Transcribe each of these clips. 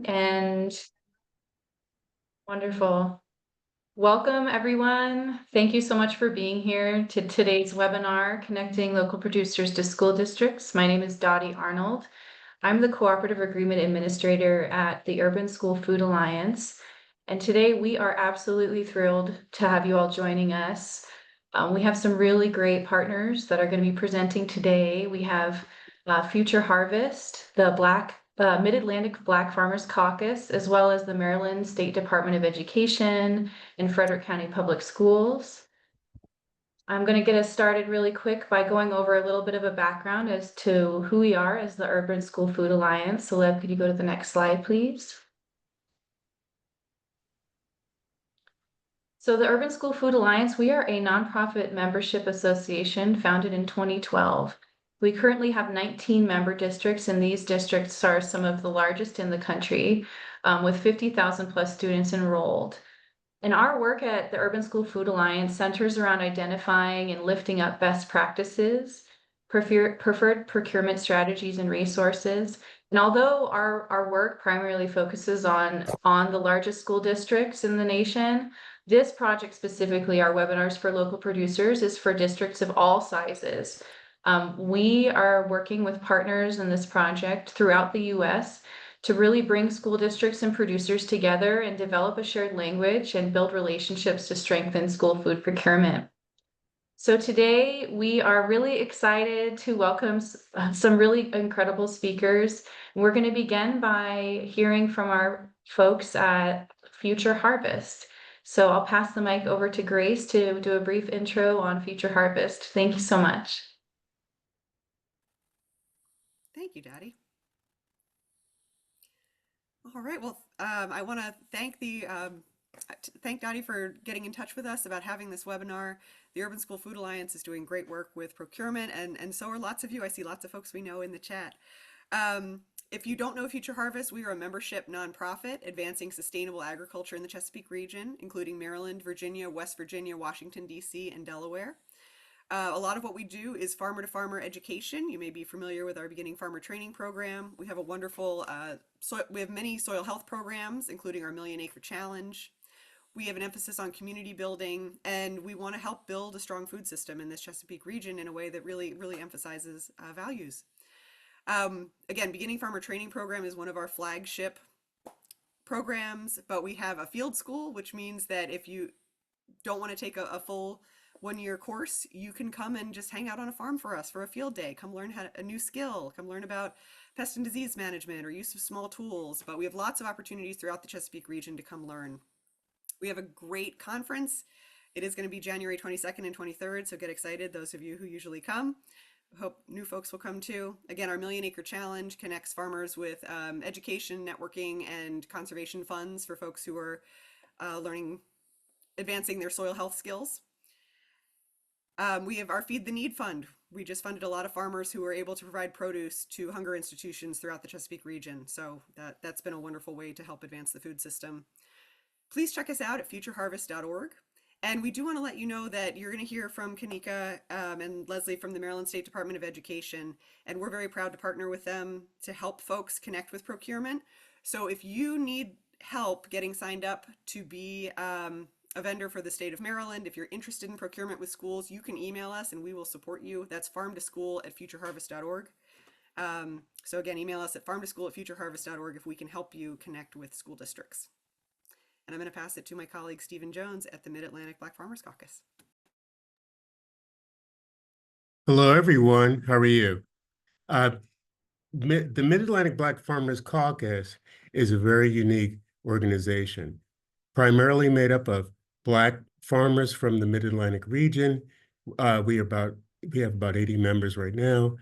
and wonderful. Welcome, everyone. Thank you so much for being here to today's webinar, Connecting Local Producers to School Districts. My name is Dottie Arnold. I'm the Cooperative Agreement Administrator at the Urban School Food Alliance. And today we are absolutely thrilled to have you all joining us. We have some really great partners that are going to be presenting today. We have Future Harvest, the Mid-Atlantic Black Farmers Caucus, as well as the Maryland State Department of Education and Frederick County Public Schools. I'm going to get us started really quick by going over a little bit of a background as to who we are as the Urban School Food Alliance. So, Lev, could you go to the next slide, please? So the Urban School Food Alliance, we are a nonprofit membership association founded in 2012. We currently have 19 member districts, and these districts are some of the largest in the country, with 50,000 plus students enrolled. And our work at the Urban School Food Alliance centers around identifying and lifting up best practices, preferred procurement strategies and resources. And although our work primarily focuses on the largest school districts in the nation, this project specifically, our webinars for local producers, is for districts of all sizes. We are working with partners in this project throughout the US to really bring school districts and producers together and develop a shared language and build relationships to strengthen school food procurement. So today we are really excited to welcome some really incredible speakers. We're going to begin by hearing from our folks at Future Harvest. So I'll pass the mic over to Grace to do a brief intro on Future Harvest. Thank you so much. Thank you, Dottie. All right, well, I want to thank Dottie for getting in touch with us about having this webinar. The Urban School Food Alliance is doing great work with procurement, and so are lots of you. I see lots of folks we know in the chat. If you don't know Future Harvest, we are a membership nonprofit advancing sustainable agriculture in the Chesapeake region, including Maryland, Virginia, West Virginia, Washington, D.C., and Delaware. A lot of what we do is farmer-to-farmer education. You may be familiar with our Beginning Farmer Training Program. We have a wonderful, we have many soil health programs, including our Million Acre Challenge. We have an emphasis on community building, and we want to help build a strong food system in this Chesapeake region in a way that really emphasizes values. Again, Beginning Farmer Training Program is one of our flagship programs, but we have a field school, which means that if you don't want to take a full one-year course, you can come and just hang out on a farm for us for a field day. Come learn a new skill, come learn about pest and disease management or use of small tools. But we have lots of opportunities throughout the Chesapeake region to come learn. We have a great conference. It is going to be January 22nd and 23rd, so get excited, those of you who usually come. Hope new folks will come too. Again, our Million Acre Challenge connects farmers with education, networking, and conservation funds for folks who are advancing their soil health skills. We have our Feed the Need Fund. We just funded a lot of farmers who were able to provide produce to hunger institutions throughout the Chesapeake region. So that's been a wonderful way to help advance the food system. Please check us out at futureharvest.org. And we do want to let you know that you're going to hear from Kanika and Leslie from the Maryland State Department of Education. And we're very proud to partner with them to help folks connect with procurement. So if you need help getting signed up to be a vendor for the state of Maryland, if you're interested in procurement with schools, you can email us and we will support you. That's farmtoschool@futureharvest.org. So again, email us at farmtoschool@futureharvest.org if we can help you connect with school districts. And I'm going to pass it to my colleague, Stephen Jones at the Mid-Atlantic Black Farmers Caucus. Hello, everyone. How are you? The Mid-Atlantic Black Farmers Caucus is a very unique organization, primarily made up of Black farmers from the Mid-Atlantic region. We have about 80 members right now.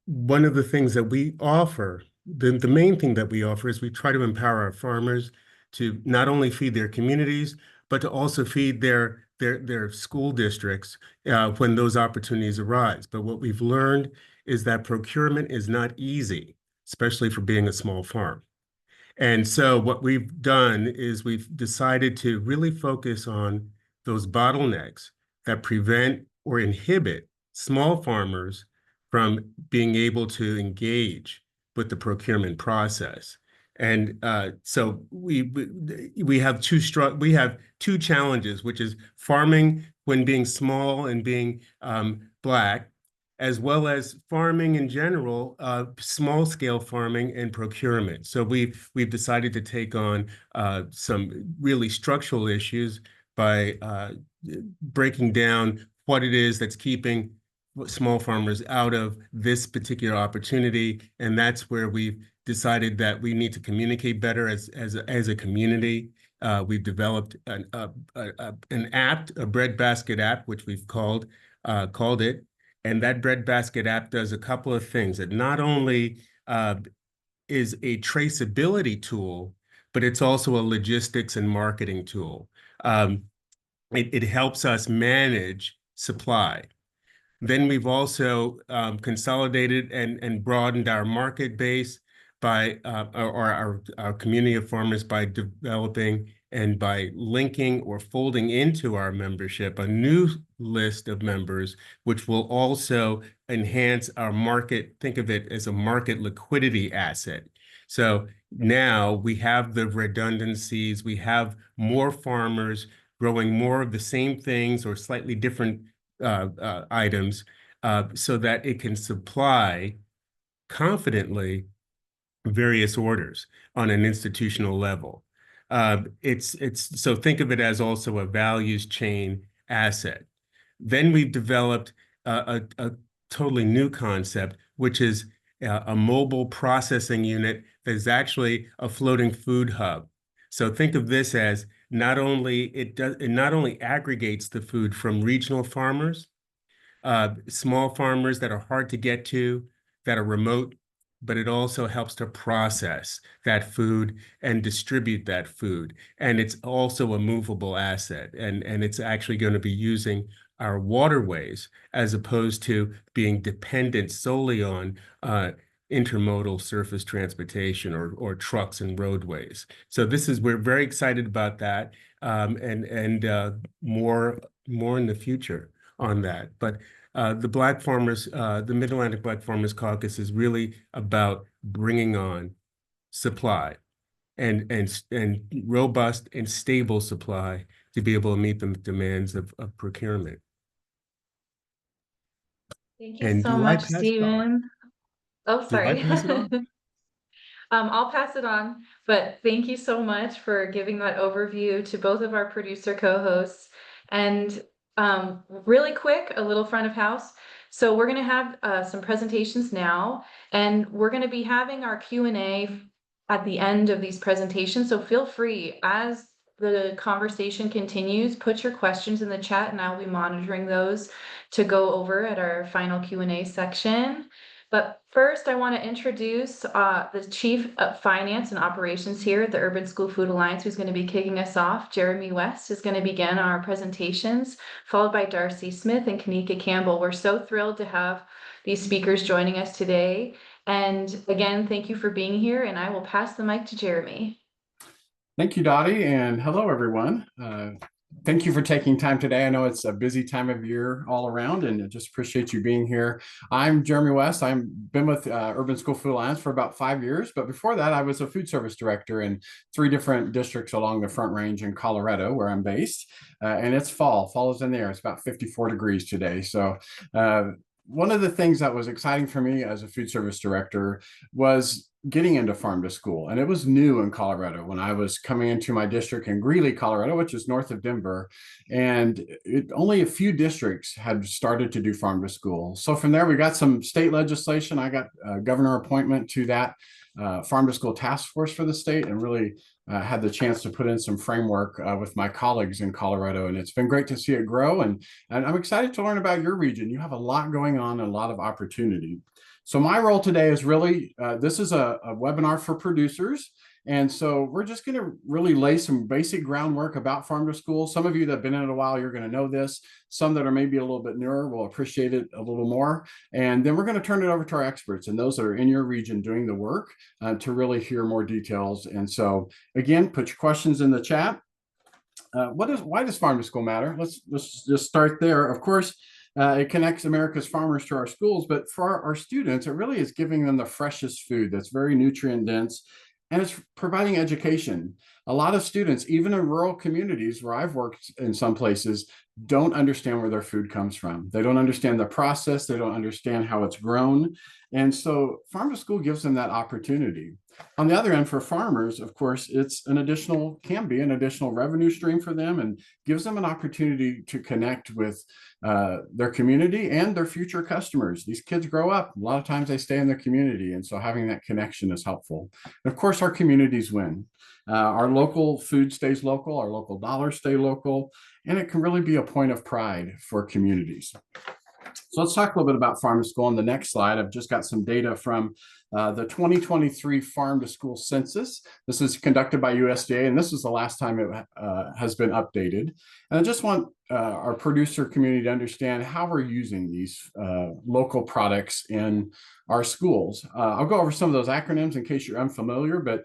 One of the things that we offer, the main thing that we offer is we try to empower our farmers to not only feed their communities, but to also feed their school districts when those opportunities arise. But what we've learned is that procurement is not easy, especially for being a small farm. And so what we've done is we've decided to really focus on those bottlenecks that prevent or inhibit small farmers from being able to engage with the procurement process. And so we have two challenges, which is farming when being small and being Black, as well as farming in general, small scale farming and procurement. So we've decided to take on some really structural issues by breaking down what it is that's keeping small farmers out of this particular opportunity, and that's where we've decided that we need to communicate better as a community. We've developed an app, a breadbasket app, which we've called it, and that breadbasket app does a couple of things. It not only is a traceability tool, but it's also a logistics and marketing tool. It helps us manage supply. Then we've also consolidated and broadened our market base by or our community of farmers by developing and by linking or folding into our membership a new list of members, which will also enhance our market. Think of it as a market liquidity asset. So now we have the redundancies, we have more farmers growing more of the same things or slightly different items so that it can supply confidently various orders on an institutional level. So think of it as also a values chain asset. Then we've developed a totally new concept, which is a mobile processing unit that is actually a floating food hub. So think of this as not only aggregates the food from regional farmers, small farmers that are hard to get to, that are remote, but it also helps to process that food and distribute that food. And it's also a movable asset, and it's actually going to be using our waterways as opposed to being dependent solely on intermodal surface transportation or trucks and roadways. So we're very excited about that, and more in the future on that. But the Black Farmers, the Mid-Atlantic Black Farmers Caucus is really about bringing on supply and robust and stable supply to be able to meet the demands of procurement. Thank you And so do I much, pass it on? Stephen. Oh, Do I sorry. pass it on? I'll pass it on, but thank you so much for giving that overview to both of our producer co-hosts. And really quick, a little front of house. So we're going to have some presentations now, and we're going to be having our Q&A at the end of these presentations. So feel free, as the conversation continues, put your questions in the chat, and I'll be monitoring those to go over at our final Q&A section. But first, I want to introduce the Chief of Finance and Operations here at the Urban School Food Alliance, who's going to be kicking us off. Jeremy West is going to begin our presentations, followed by Darcy Smith and Kanika Campbell. We're so thrilled to have these speakers joining us today. And again, thank you for being here, and I will pass the mic to Jeremy. Thank you, Dottie, and hello, everyone. Thank you for taking time today. I know it's a busy time of year all around, and I just appreciate you being here. I'm Jeremy West. I've been with Urban School Food Alliance for about 5 years, but before that, I was a food service director in 3 different districts along the Front Range in Colorado, where I'm based. And it's fall. Fall is in the air. It's about 54 degrees today. So one of the things that was exciting for me as a food service director was getting into farm to school. And it was new in Colorado when I was coming into my district in Greeley, Colorado, which is north of Denver. And only a few districts had started to do farm to school. So from there, we got some state legislation. I got a governor appointment to that farm to school task force for the state, and really had the chance to put in some framework with my colleagues in Colorado. And it's been great to see it grow. And I'm excited to learn about your region. You have a lot going on and a lot of opportunity. So my role today is really, this is a webinar for producers. And so we're just going to really lay some basic groundwork about farm to school. Some of you that have been in it a while, you're going to know this. Some that are maybe a little bit newer will appreciate it a little more. And then we're going to turn it over to our experts and those that are in your region doing the work to really hear more details. And so again, put your questions in the chat. Why does farm to school matter? Let's just start there. Of course, it connects America's farmers to our schools, but for our students, it really is giving them the freshest food that's very nutrient dense. and it's providing education. A lot of students, even in rural communities where I've worked in some places, don't understand where their food comes from. They don't understand the process. They don't understand how it's grown. And so Farm to School gives them that opportunity. On the other end, for farmers, of course, can be an additional revenue stream for them and gives them an opportunity to connect with their community and their future customers. These kids grow up, a lot of times they stay in their community. And so having that connection is helpful. And of course, our communities win. Our local food stays local, our local dollars stay local, and it can really be a point of pride for communities. So let's talk a little bit about Farm to School on the next slide. I've just got some data from the 2023 Farm to School Census. This is conducted by USDA, and this is the last time it has been updated. And I just want our producer community to understand how we're using these local products in our schools. I'll go over some of those acronyms in case you're unfamiliar, but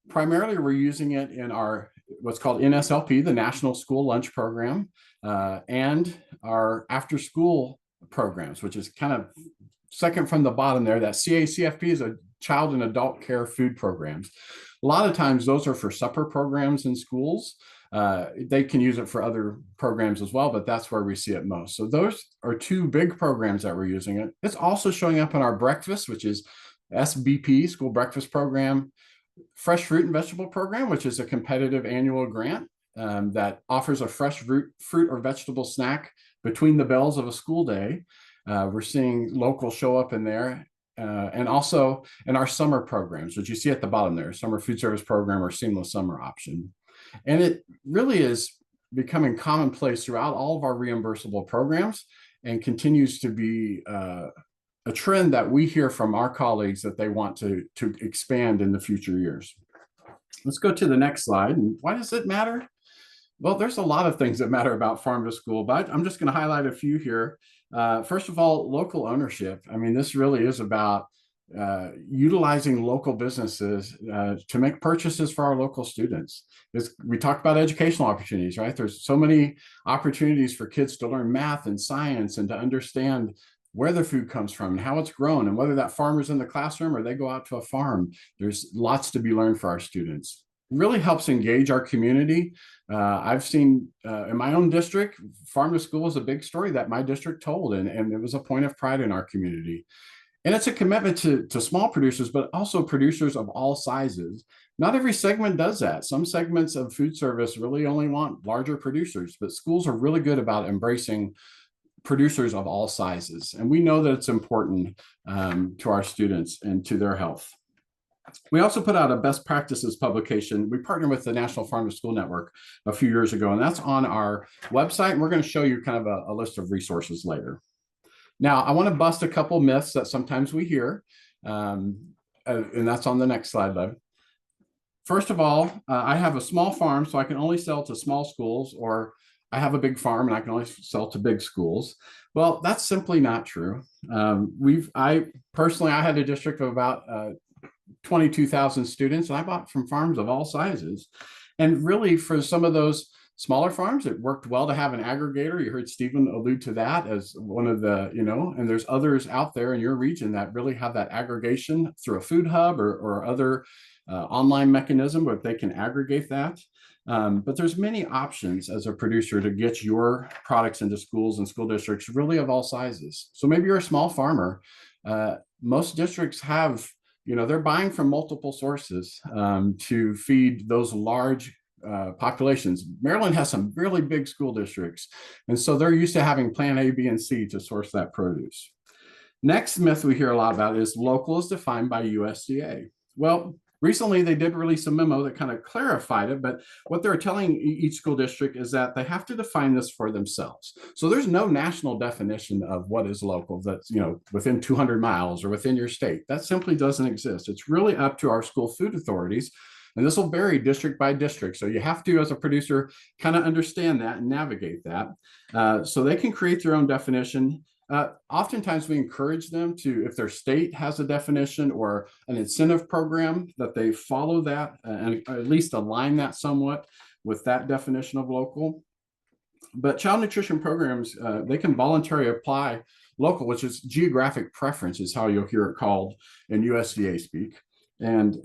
primarily we're using it in our what's called NSLP, the National School Lunch Program, and our after school programs, which is kind of second from the bottom there. That CACFP is a child and adult care food programs. A lot of times those are for supper programs in schools. They can use it for other programs as well, but that's where we see it most. So those are two big programs that we're using it. It's also showing up in our breakfast, which is SBP, School Breakfast Program, Fresh Fruit and Vegetable Program, which is a competitive annual grant that offers a fresh fruit or vegetable snack between the bells of a school day. We're seeing local show up in there, and also in our summer programs, which you see at the bottom there, Summer Food Service Program or Seamless Summer Option. And it really is becoming commonplace throughout all of our reimbursable programs and continues to be a trend that we hear from our colleagues that they want to expand in the future years. Let's go to the next slide. And why does it matter? Well, there's a lot of things that matter about Farm to School, but I'm just going to highlight a few here. First of all, local ownership. I mean, this really is about utilizing local businesses to make purchases for our local students. We talked about educational opportunities, right? There's so many opportunities for kids to learn math and science and to understand where their food comes from and how it's grown, and whether that farmer's in the classroom or they go out to a farm. There's lots to be learned for our students. It really helps engage our community. I've seen in my own district, Farm to School is a big story that my district told, and it was a point of pride in our community. And it's a commitment to small producers, but also producers of all sizes. Not every segment does that. Some segments of food service really only want larger producers, but schools are really good about embracing producers of all sizes. And we know that it's important to our students and to their health. We also put out a best practices publication. We partnered with the National Farm to School Network a few years ago, and that's on our website. And we're going to show you kind of a list of resources later. Now, I want to bust a couple myths that sometimes we hear, and that's on the next slide, Lev. First of all, I have a small farm, so I can only sell to small schools, or I have a big farm and I can only sell to big schools. Well, that's simply not true. I had a district of about 22,000 students, and I bought from farms of all sizes. And really, for some of those smaller farms, it worked well to have an aggregator. You heard Stephen allude to that as one of the, and there's others out there in your region that really have that aggregation through a food hub or other online mechanism where they can aggregate that. But there's many options as a producer to get your products into schools and school districts really of all sizes. So maybe you're a small farmer. Most districts have, they're buying from multiple sources to feed those large populations. Maryland has some really big school districts. And so they're used to having plan A, B, and C to source that produce. Next myth we hear a lot about is local is defined by USDA. Well, recently they did release a memo that kind of clarified it, but what they're telling each school district is that they have to define this for themselves. So there's no national definition of what is local that's, within 200 miles or within your state. That simply doesn't exist. It's really up to our school food authorities. And this will vary district by district. So you have to, as a producer, kind of understand that and navigate that. So they can create their own definition. Oftentimes we encourage them to, if their state has a definition or an incentive program, that they follow that and at least align that somewhat with that definition of local. But child nutrition programs, they can voluntarily apply local, which is geographic preference is how you'll hear it called in USDA speak. And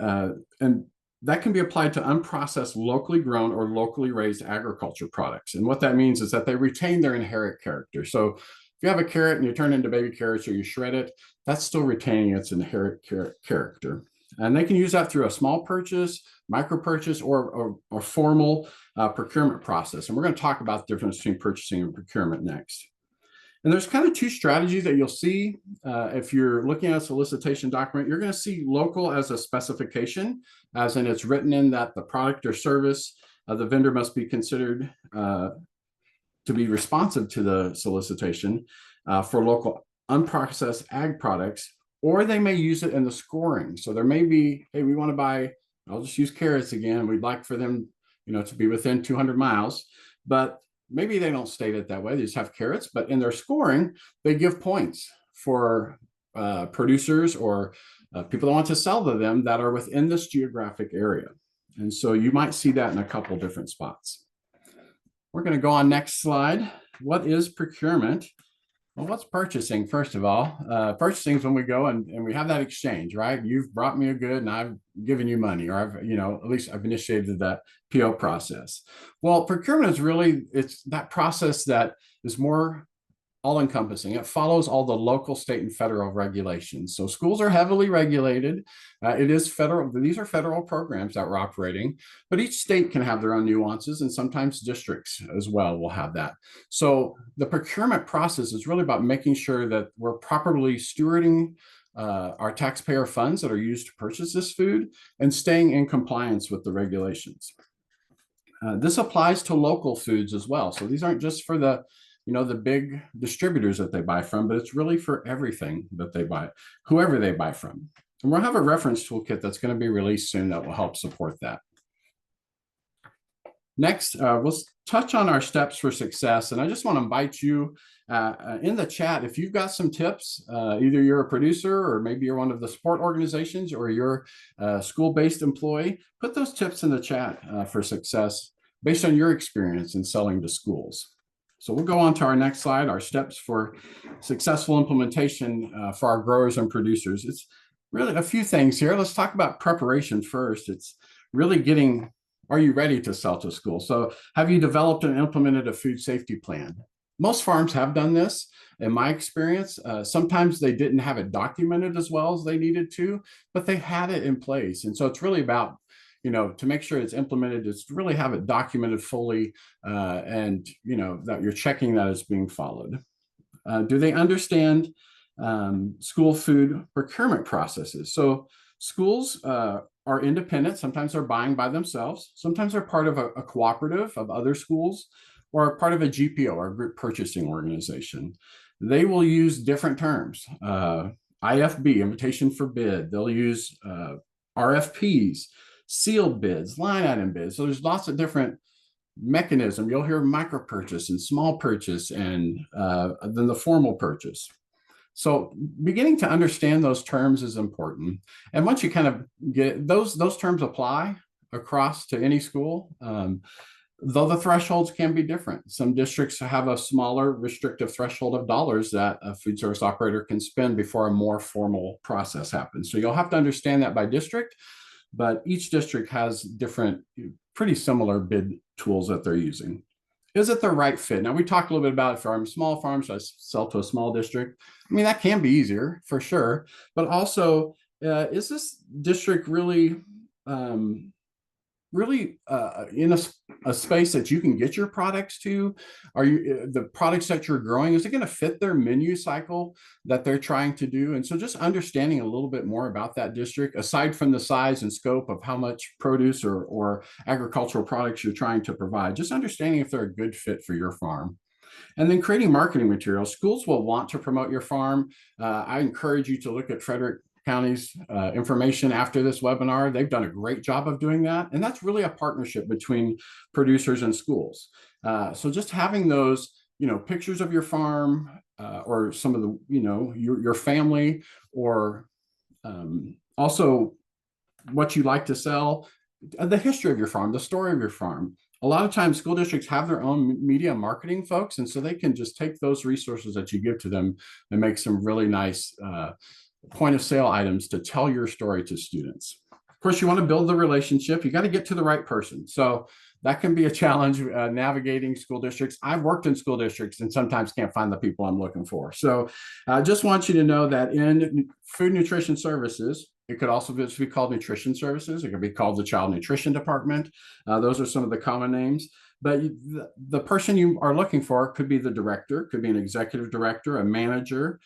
that can be applied to unprocessed, locally grown or locally raised agriculture products. And what that means is that they retain their inherent character. So if you have a carrot and you turn it into baby carrots or you shred it, that's still retaining its inherent character. And they can use that through a small purchase, micro purchase, or formal procurement process. And we're going to talk about the difference between purchasing and procurement next. And there's kind of two strategies that you'll see if you're looking at a solicitation document. You're going to see local as a specification, as in it's written in that the product or service of the vendor must be considered to be responsive to the solicitation for local unprocessed ag products, or they may use it in the scoring. So there may be, hey, we want to buy, I'll just use carrots again. We'd like for them, to be within 200 miles, but maybe they don't state it that way. They just have carrots, but in their scoring, they give points for producers or people that want to sell to them that are within this geographic area. And so you might see that in a couple different spots. We're going to go on next slide. What is procurement? Well, what's purchasing, first of all? Purchasing is when we go and we have that exchange, right? You've brought me a good and I've given you money, or I've, at least I've initiated that PO process. Well, procurement is really, it's that process that is more all-encompassing. It follows all the local, state, and federal regulations. So schools are heavily regulated. It is federal. These are federal programs that we're operating, but each state can have their own nuances, and sometimes districts as well will have that. So the procurement process is really about making sure that we're properly stewarding our taxpayer funds that are used to purchase this food and staying in compliance with the regulations. This applies to local foods as well. So these aren't just for the big distributors that they buy from, but it's really for everything that they buy, whoever they buy from. And we'll have a reference toolkit that's going to be released soon that will help support that. Next, we'll touch on our steps for success. And I just want to invite you in the chat, if you've got some tips, either you're a producer or maybe you're one of the support organizations or you're a school-based employee, put those tips in the chat for success based on your experience in selling to schools. So we'll go on to our next slide, our steps for successful implementation for our growers and producers. It's really a few things here. Let's talk about preparation first. It's really getting, are you ready to sell to school? So have you developed and implemented a food safety plan? Most farms have done this. In my experience, sometimes they didn't have it documented as well as they needed to, but they had it in place. And so it's really about to make sure it's implemented, is to really have it documented fully and, that you're checking that it's being followed. Do they understand school food procurement processes? So schools are independent. Sometimes they're buying by themselves. Sometimes they're part of a cooperative of other schools or part of a GPO, or group purchasing organization. They will use different terms. IFB, invitation for bid. They'll use RFPs, sealed bids, line item bids. So there's lots of different mechanisms. You'll hear micro purchase and small purchase and then the formal purchase. So beginning to understand those terms is important. And once you kind of get those terms apply across to any school, though the thresholds can be different. Some districts have a smaller restrictive threshold of dollars that a food service operator can spend before a more formal process happens. So you'll have to understand that by district, but each district has different, pretty similar bid tools that they're using. Is it the right fit? Now, we talked a little bit about if I'm a small farm, so I sell to a small district. I mean, that can be easier for sure, but also, is this district really in a space that you can get your products to? Are you the products that you're growing, is it going to fit their menu cycle that they're trying to do? And so just understanding a little bit more about that district, aside from the size and scope of how much produce or agricultural products you're trying to provide, just understanding if they're a good fit for your farm. And then creating marketing materials. Schools will want to promote your farm. I encourage you to look at Frederick County's information after this webinar. They've done a great job of doing that. And that's really a partnership between producers and schools. So just having those, pictures of your farm or some of the, your family, or also what you like to sell, the history of your farm, the story of your farm. A lot of times school districts have their own media marketing folks. And so they can just take those resources that you give to them and make some really nice point of sale items to tell your story to students. course, you want to build the relationship. You got to get to the right person. So that can be a challenge navigating school districts. I've worked in school districts and sometimes can't find the people I'm looking for. So I just want you to know that in food nutrition services, it could also be called nutrition services. It could be called the child nutrition department. Those are some of the common names. But the person you are looking for could be the director, could be an executive director, a manager,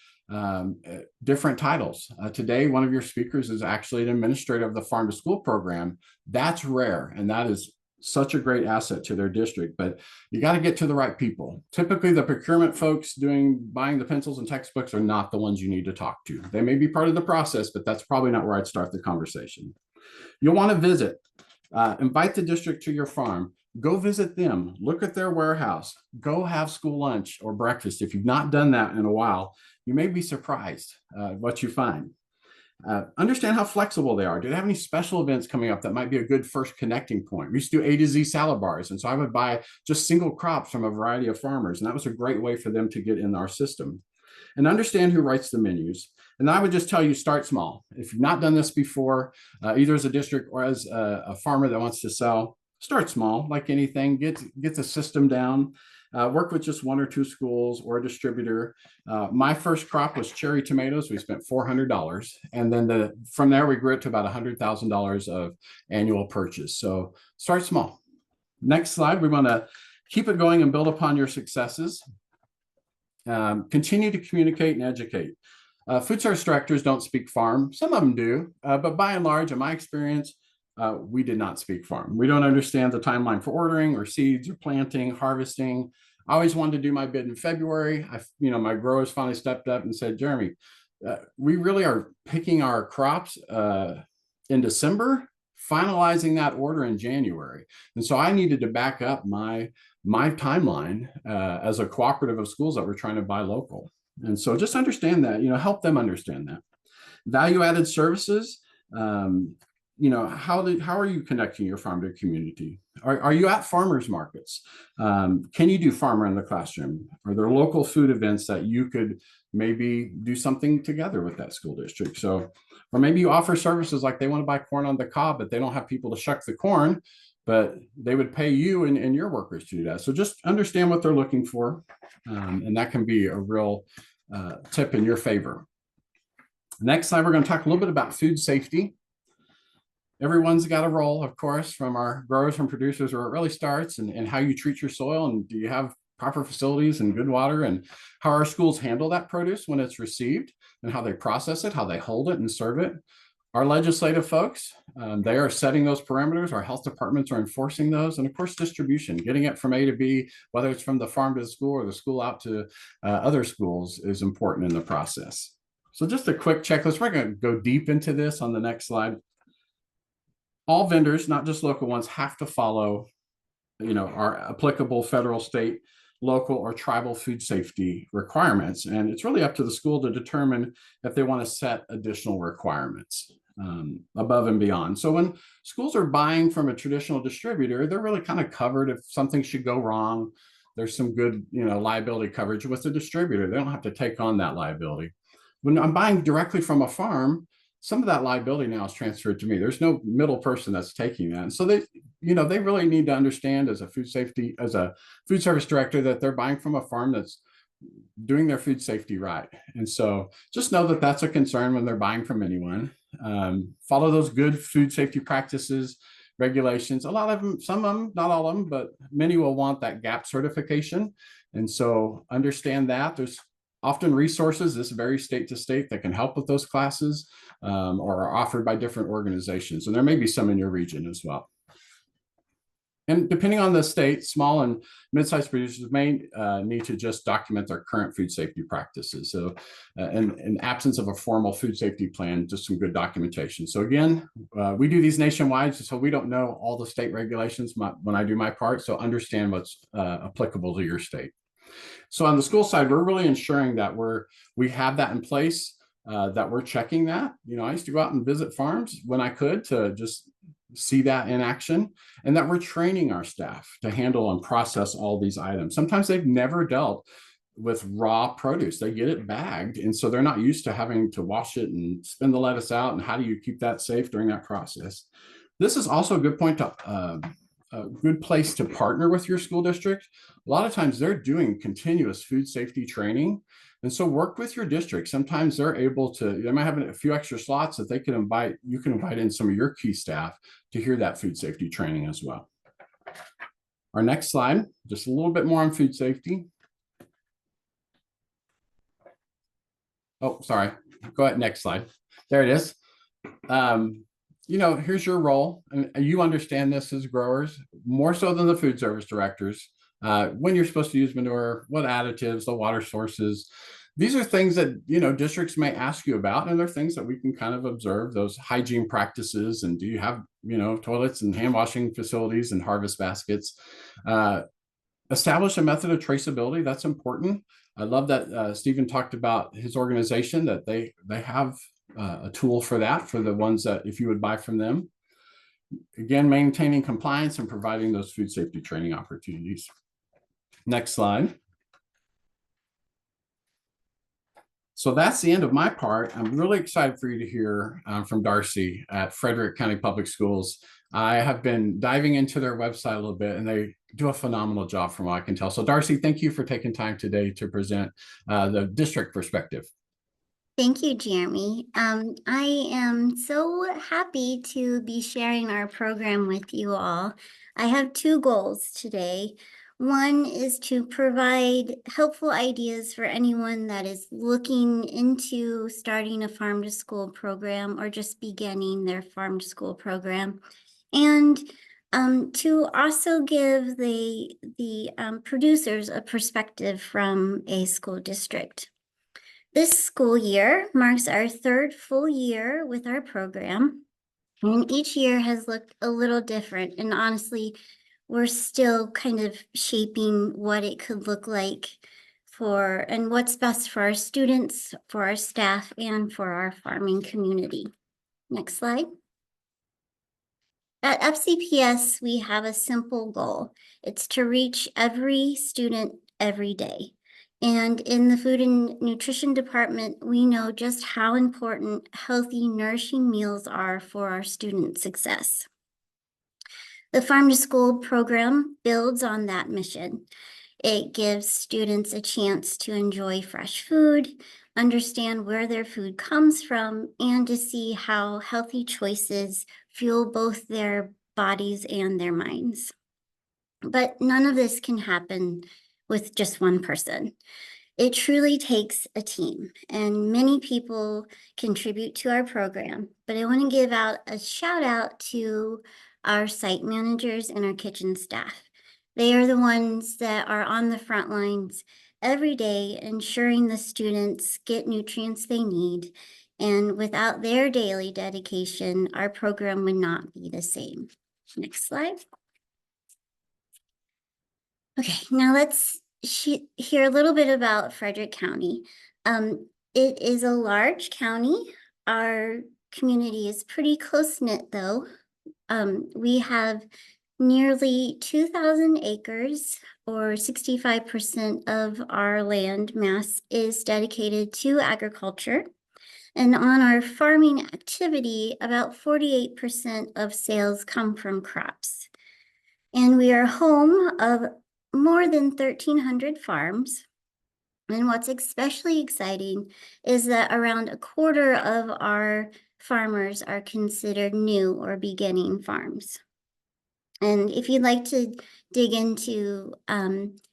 different titles. Today, one of your speakers is actually an administrator of the farm to school program. That's rare, and that is such a great asset to their district, but you got to get to the right people. Typically, the procurement folks buying the pencils and textbooks are not the ones you need to talk to. They may be part of the process, but that's probably not where I'd start the conversation. You'll want to visit, invite the district to your farm, go visit them, look at their warehouse, go have school lunch or breakfast. If you've not done that in a while, you may be surprised what you find. Understand how flexible they are. Do they have any special events coming up that might be a good first connecting point? We used to do A to Z salad bars. And so I would buy just single crops from a variety of farmers. And that was a great way for them to get in our system. And understand who writes the menus. And I would just tell you, start small. If you've not done this before, either as a district or as a farmer that wants to sell, start small, like anything, get the system down. Work with just 1 or 2 schools or a distributor. My first crop was cherry tomatoes. We spent $400. And then from there, we grew it to about $100,000 of annual purchase. So start small. Next slide, we want to keep it going and build upon your successes. Continue to communicate and educate. Food service directors don't speak farm. Some of them do, but by and large, in my experience, we did not speak farm. We don't understand the timeline for ordering or seeds or planting, harvesting. I always wanted to do my bid in February. My growers finally stepped up and said, Jeremy, we really are picking our crops in December, finalizing that order in January. And so I needed to back up my timeline as a cooperative of schools that were trying to buy local. And so just understand that, help them understand that. Value-added services, how are you connecting your farm to community? Are you at farmers markets? Can you do farmer in the classroom? Are there local food events that you could maybe do something together with that school district? So, or maybe you offer services like they want to buy corn on the cob, but they don't have people to shuck the corn, but they would pay you and your workers to do that. So just understand what they're looking for. And that can be a real tip in your favor. Next slide, we're going to talk a little bit about food safety. Everyone's got a role, of course, from our growers and producers where it really starts, and how you treat your soil, and do you have proper facilities and good water, and how our schools handle that produce when it's received, and how they process it, how they hold it and serve it. Our legislative folks, they are setting those parameters. Our health departments are enforcing those. And of course, distribution, getting it from A to B, whether it's from the farm to the school or the school out to other schools, is important in the process. So just a quick checklist. We're going to go deep into this on the next slide. All vendors, not just local ones, have to follow, our applicable federal, state, local, or tribal food safety requirements. And it's really up to the school to determine if they want to set additional requirements above and beyond. So when schools are buying from a traditional distributor, they're really kind of covered if something should go wrong. There's some good, liability coverage with the distributor. They don't have to take on that liability. When I'm buying directly from a farm, some of that liability now is transferred to me. There's no middle person that's taking that. And so they really need to understand as a food service director that they're buying from a farm that's doing their food safety right. And so just know that that's a concern when they're buying from anyone. Follow those good food safety practices, regulations. A lot of them, some of them, not all of them, but many will want that GAP certification. And so understand that there's often resources, this varies state to state, that can help with those classes or are offered by different organizations. And there may be some in your region as well. And depending on the state, small and mid-sized producers may need to just document their current food safety practices. So in absence of a formal food safety plan, just some good documentation. So again, we do these nationwide, so we don't know all the state regulations when I do my part. So understand what's applicable to your state. So on the school side, we're really ensuring that we have that in place, that we're checking that. I used to go out and visit farms when I could to just see that in action, and that we're training our staff to handle and process all these items. Sometimes they've never dealt with raw produce. They get it bagged, and so they're not used to having to wash it and spin the lettuce out. And how do you keep that safe during that process? This is also a good point to a good place to partner with your school district. A lot of times they're doing continuous food safety training. And so work with your district. Sometimes they're able to, they might have a few extra slots that they can invite, you can invite in some of your key staff to hear that food safety training as well. Our next slide, just a little bit more on food safety. Oh, sorry. Go ahead, next slide. There it is. You know, here's your role, and you understand this as growers more so than the food service directors. When you're supposed to use manure, what additives, the water sources. These are things that, you know, districts may ask you about, and they're things that we can kind of observe, those hygiene practices. And do you have, you know, toilets and hand washing facilities and harvest baskets? Establish a method of traceability. That's important. I love that Stephen talked about his organization, that they have a tool for that, for the ones that if you would buy from them. Again, maintaining compliance and providing those food safety training opportunities. Next slide. So that's the end of my part. I'm really excited for you to hear from Darcy at Frederick County Public Schools. I have been diving into their website a little bit, and they do a phenomenal job from what I can tell. So Darcy, thank you for taking time today to present the district perspective. Thank you, Jeremy. I am so happy to be sharing our program with you all. I have two goals today. One is to provide helpful ideas for anyone that is looking into starting a farm to school program or just beginning their farm to school program. And to also give the producers a perspective from a school district. This school year marks our third full year with our program, and each year has looked a little different. And honestly, we're still kind of shaping what it could look like and what's best for our students, for our staff, and for our farming community. Next slide. At FCPS, we have a simple goal. It's to reach every student every day. And in the food and nutrition department, we know just how important healthy, nourishing meals are for our student success. The Farm to School program builds on that mission. It gives students a chance to enjoy fresh food, understand where their food comes from, and to see how healthy choices fuel both their bodies and their minds. But none of this can happen with just one person. It truly takes a team, and many people contribute to our program. But I want to give out a shout out to our site managers and our kitchen staff. They are the ones that are on the front lines every day, ensuring the students get nutrients they need. And without their daily dedication, our program would not be the same. Next slide. Okay, now let's hear a little bit about Frederick County. It is a large county. Our community is pretty close-knit though. We have nearly 2,000 acres, or 65% of our land mass is dedicated to agriculture. And on our farming activity, about 48% of sales come from crops. And we are home of more than 1,300 farms. And what's especially exciting is that around a quarter of our farmers are considered new or beginning farms. And if you'd like to dig into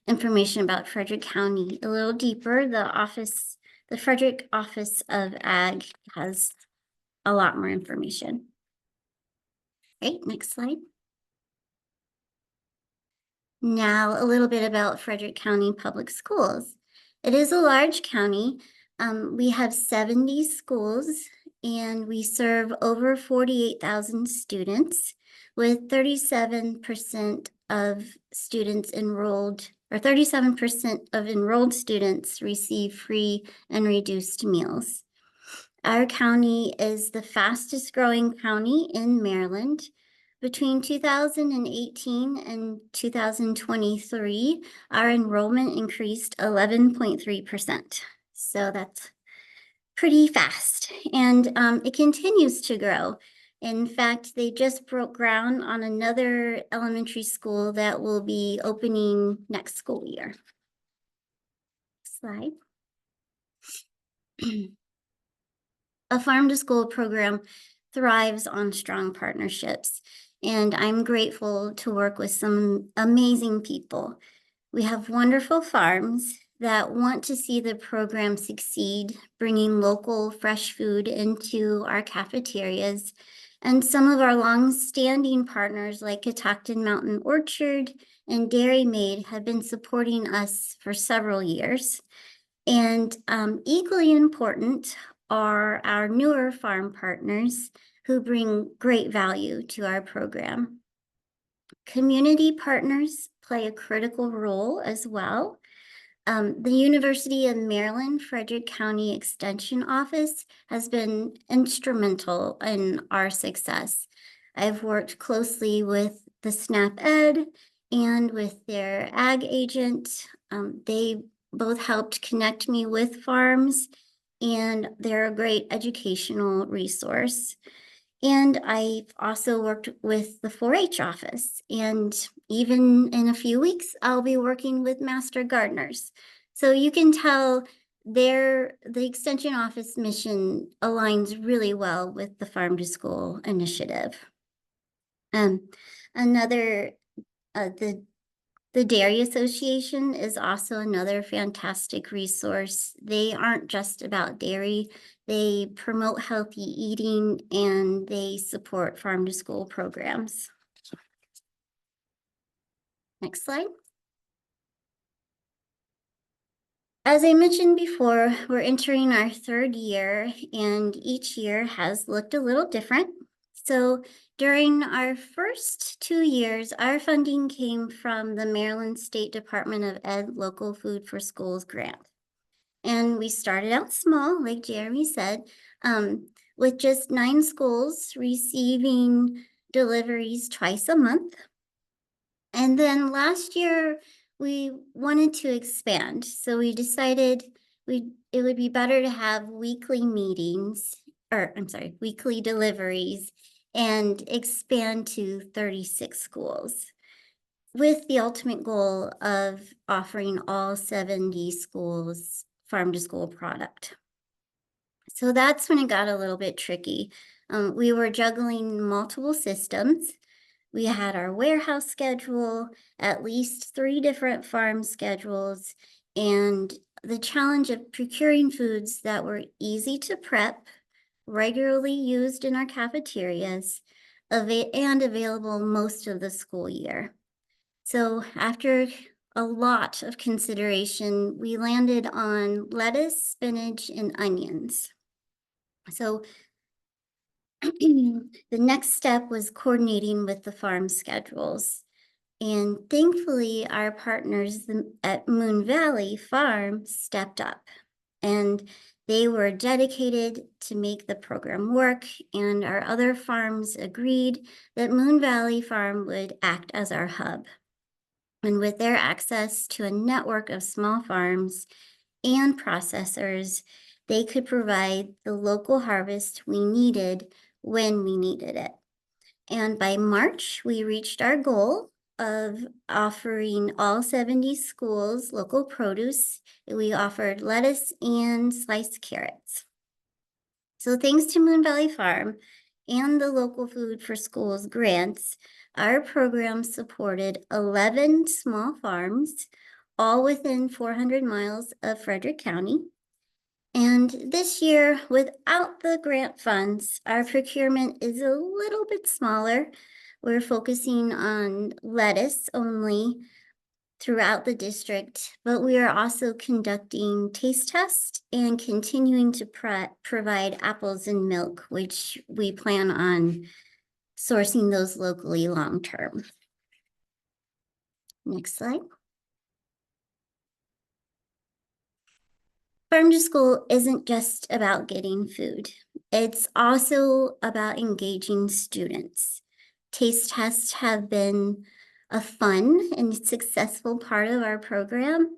information about Frederick County a little deeper, the Frederick Office of Ag has a lot more information. Great, next slide. Now, a little bit about Frederick County Public Schools. It is a large county. We have 70 schools, and we serve over 48,000 students, with 37% of students enrolled, or 37% of enrolled students receive free and reduced meals. Our county is the fastest growing county in Maryland. Between 2018 and 2023, our enrollment increased 11.3%. So that's pretty fast, and it continues to grow. In fact, they just broke ground on another elementary school that will be opening next school year. Slide. A farm to school program thrives on strong partnerships, and I'm grateful to work with some amazing people. We have wonderful farms that want to see the program succeed, bringing local fresh food into our cafeterias. And some of our long-standing partners like Catoctin Mountain Orchard and Dairy Maid have been supporting us for several years. And equally important are our newer farm partners who bring great value to our program. Community partners play a critical role as well. The University of Maryland Frederick County Extension Office has been instrumental in our success. I've worked closely with the SNAP Ed and with their ag agent. They both helped connect me with farms, and they're a great educational resource. And I've also worked with the 4-H office, and even in a few weeks, I'll be working with Master Gardeners. So you can tell the Extension Office mission aligns really well with the Farm to School initiative. The Dairy Association is also another fantastic resource. They aren't just about dairy. They promote healthy eating and they support farm to school programs. Next slide. As I mentioned before, we're entering our 3rd year, and each year has looked a little different. So during our first 2 years, our funding came from the Maryland State Department of Ed Local Food for Schools grant. And we started out small, like Jeremy said, with just 9 schools receiving deliveries twice a month. And then last year, we wanted to expand. So we decided it would be better to have weekly meetings, or I'm sorry, weekly deliveries, and expand to 36 schools with the ultimate goal of offering all 70 schools farm to school product. So that's when it got a little bit tricky. We were juggling multiple systems. We had our warehouse schedule, at least 3 different farm schedules, and the challenge of procuring foods that were easy to prep, regularly used in our cafeterias, and available most of the school year. So after a lot of consideration, we landed on lettuce, spinach, and onions. So the next step was coordinating with the farm schedules. And thankfully, our partners at Moon Valley Farm stepped up, and they were dedicated to make the program work, and our other farms agreed that Moon Valley Farm would act as our hub. And with their access to a network of small farms and processors, they could provide the local harvest we needed when we needed it. And by March, we reached our goal of offering all 70 schools local produce. We offered lettuce and sliced carrots. So thanks to Moon Valley Farm and the Local Food for Schools grants, our program supported 11 small farms, all within 400 miles of Frederick County. And this year, without the grant funds, our procurement is a little bit smaller. We're focusing on lettuce only throughout the district, but we are also conducting taste tests and continuing to provide apples and milk, which we plan on sourcing those locally long-term. Next slide. Farm to School isn't just about getting food. It's also about engaging students. taste tests have been a fun and successful part of our program.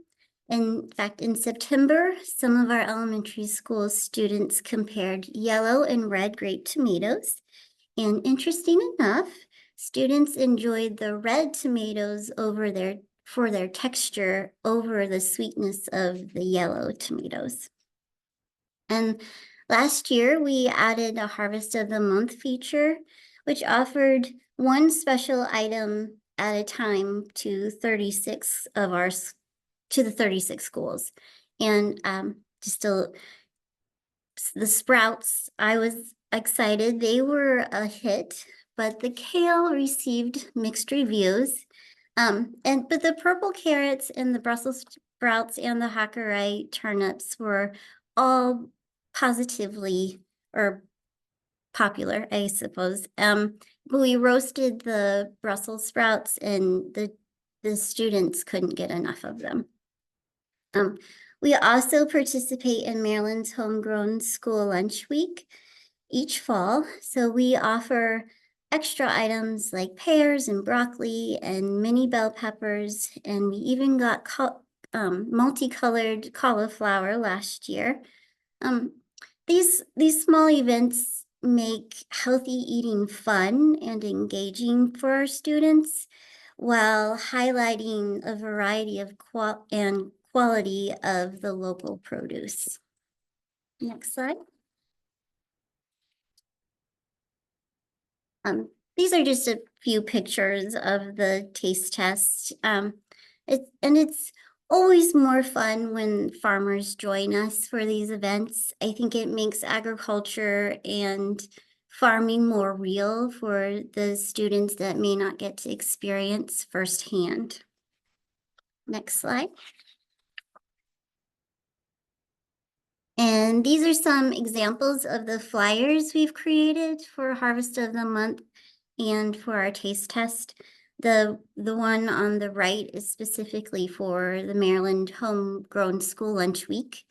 In fact, in September, some of our elementary school students compared yellow and red grape tomatoes. And interesting enough, students enjoyed the red tomatoes for their texture over the sweetness of the yellow tomatoes. And last year, we added a Harvest of the Month feature, which offered one special item at a time to 36 of our to the 36 schools. And the sprouts, I was excited. They were a hit, but the kale received mixed reviews. But the purple carrots and the Brussels sprouts and the Hakurei turnips were all positively or popular, I suppose. But we roasted the Brussels sprouts and the students couldn't get enough of them. We also participate in Maryland's Homegrown School Lunch Week each fall. So we offer extra items like pears and broccoli and mini bell peppers. And we even got multicolored cauliflower last year. These small events make healthy eating fun and engaging for our students, while highlighting a variety of quality of the local produce. Next slide. These are just a few pictures of the taste test. It's always more fun when farmers join us for these events. I think it makes agriculture and farming more real for the students that may not get to experience firsthand. Next slide. And these are some examples of the flyers we've created for Harvest of the Month and for our taste test. The one on the right is specifically for the Maryland Homegrown School Lunch Week.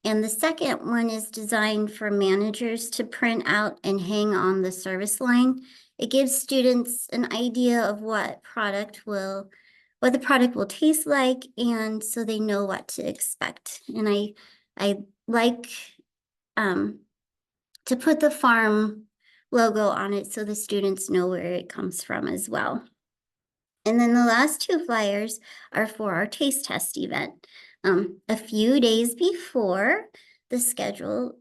And the second one is designed for managers to print out and hang on the service line. It gives students an idea of what the product will taste like, and so they know what to expect. And I like to put the farm logo on it so the students know where it comes from as well. And then the last two flyers are for our taste test event. A few days before the scheduled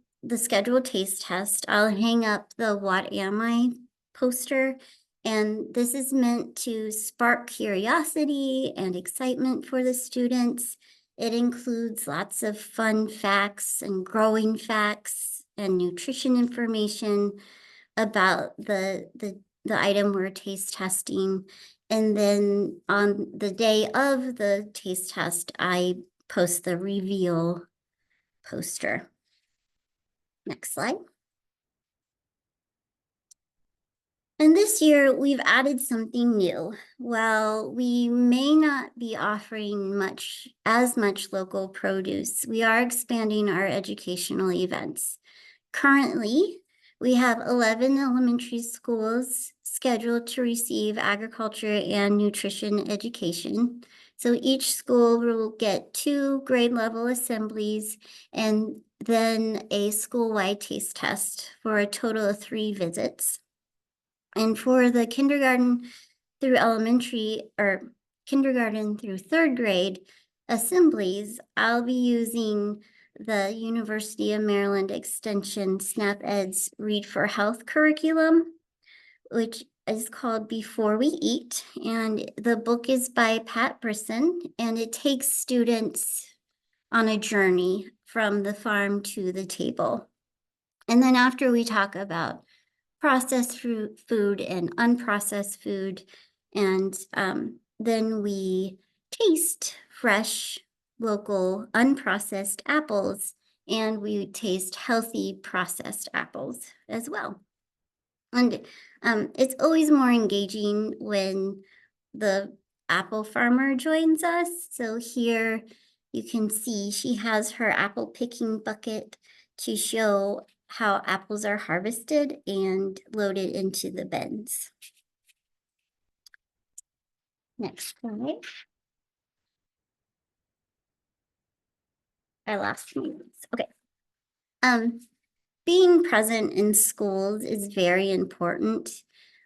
taste test, I'll hang up the What Am I poster. And this is meant to spark curiosity and excitement for the students. It includes lots of fun facts and growing facts and nutrition information about the item we're taste testing. And then on the day of the taste test, I post the reveal poster. Next slide. And this year we've added something new. While we may not be offering as much local produce, we are expanding our educational events. Currently, we have 11 elementary schools scheduled to receive agriculture and nutrition education. So each school will get 2 grade level assemblies and then a school-wide taste test for a total of 3 visits. And for the kindergarten through 3rd grade assemblies, I'll be using the University of Maryland Extension SNAP-Ed's Read for Health curriculum, which is called Before We Eat. And the book is by Pat Brisson, and it takes students on a journey from the farm to the table. And then after we talk about processed food and unprocessed food, and then we taste fresh, local, unprocessed apples, and we taste healthy processed apples as well. And it's always more engaging when the apple farmer joins us. So here you can see she has her apple picking bucket to show how apples are harvested and loaded into the bins. Next slide. I lost my notes. Okay. Being present in schools is very important,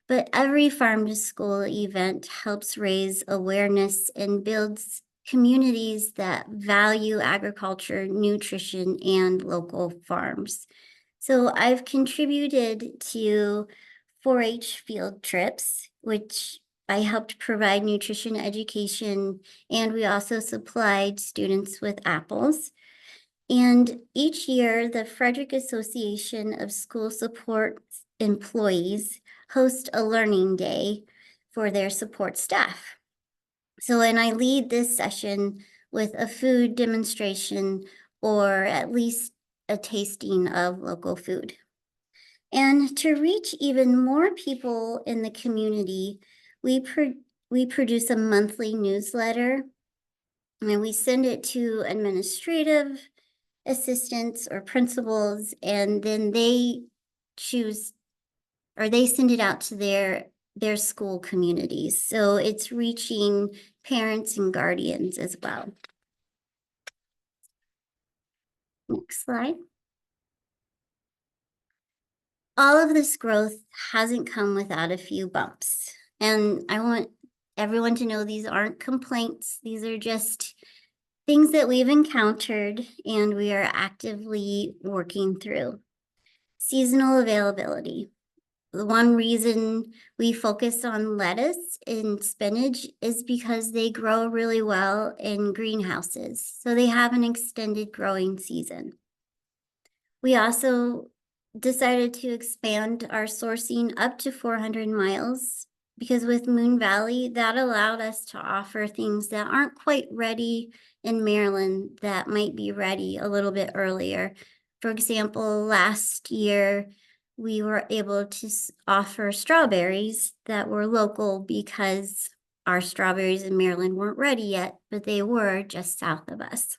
but every farm to school event helps raise awareness and builds communities that value agriculture, nutrition, and local farms. So I've contributed to 4-H field trips, which I helped provide nutrition education, and we also supplied students with apples. And each year, the Frederick Association of School Support Employees host a learning day for their support staff. So, and I lead this session with a food demonstration or at least a tasting of local food. And to reach even more people in the community, we produce a monthly newsletter, and we send it to administrative assistants or principals, and then they choose or they send it out to their school communities. So it's reaching parents and guardians as well. Next slide. All of this growth hasn't come without a few bumps. And I want everyone to know these aren't complaints. These are just things that we've encountered and we are actively working through. Seasonal availability. The one reason we focus on lettuce and spinach is because they grow really well in greenhouses. So they have an extended growing season. We also decided to expand our sourcing up to 400 miles because with Moon Valley, that allowed us to offer things that aren't quite ready in Maryland that might be ready a little bit earlier. For example, last year, we were able to offer strawberries that were local because our strawberries in Maryland weren't ready yet, but they were just south of us.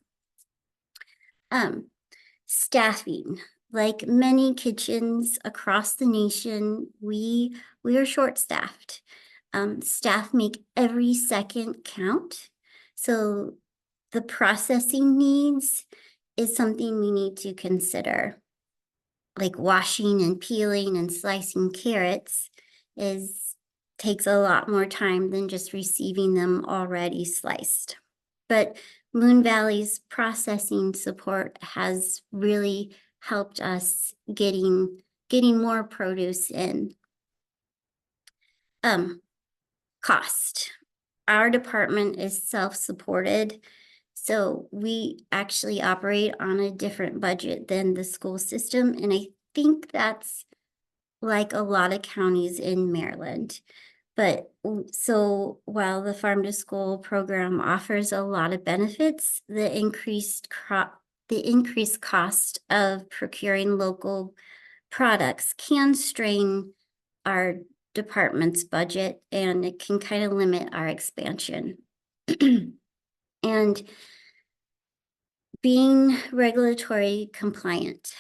Staffing. Like many kitchens across the nation, we are short-staffed. Staff make every second count. So the processing needs is something we need to consider. Like washing and peeling and slicing carrots takes a lot more time than just receiving them already sliced. But Moon Valley's processing support has really helped us getting more produce in. Cost. Our department is self-supported, so we actually operate on a different budget than the school system, and I think that's like a lot of counties in Maryland. But so while the farm to school program offers a lot of benefits, the increased cost of procuring local products can strain our department's budget, and it can kind of limit our expansion. And being regulatory compliant,